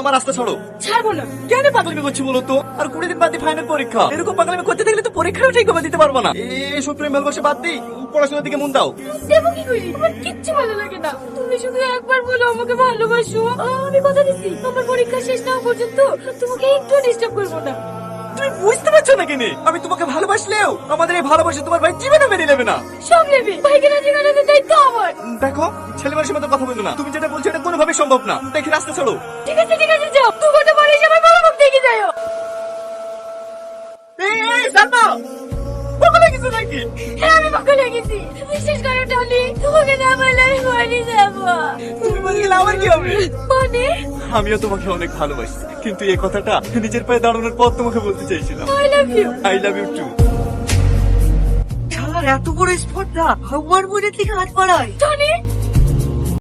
আমার রাস্তা ছাড়ো। ছাড়বো না। কেন পাগলামি করছি বলো তো? আর 20 দিন বাদে ফাইনাল পরীক্ষা, এরকম পাগলামি করতে থাকলে তো পরীক্ষাও ঠিকভাবে দিতে পারবো না। এসব প্রেম ভালোবাসা বাদ দিই, পড়াশোনার দিকে মন দাও। দেবো কি করি? আমার কিচ্ছু ভালো লাগে না। তুমি শুধু একবার বলো আমাকে ভালোবাসো, আমি কথা দিচ্ছি আমার পরীক্ষা শেষ না হওয়া পর্যন্ত তোমাকে একটু ডিস্টার্ব করবো না। তুমি বুঝতে পারছো না কেন? আমি তোমাকে ভালোবাসলেও আমাদের এই ভালোবাসা তোমার ভাই জীবনে মেনে নেবে না। সব নেবে, ভাইকে রাজি করানোর দায়িত্ব আমার। দেখো, ছেলে মানুষের মতো কথা বলছো না। তুমি যেটা বলছো এটা কোনোভাবে সম্ভব না। দেখি রাস্তা ছাড়ো। ঠিক আছে যাও, তুই কথা বলিস আমার বাবা মুখ দেখে যাও। জানো পাগলা কিছু নাকি? হ্যাঁ আমি পাগল হয়ে গেছি, বিশ্বাস করো টনি, তোমাকে না বললে আমি মরে যাবো। তুমি বলে গেলে আমার কি হবে? মানে আমিও তোমাকে অনেক ভালোবাসি, কিন্তু এই কথাটা নিজের পায়ে দাঁড়ানোর পর তোমাকে বলতে চাইছিলাম। I love you. I love you too. শালার এত বড় স্পর্ধা আমার মনে থেকে হাত বাড়ায়। টনি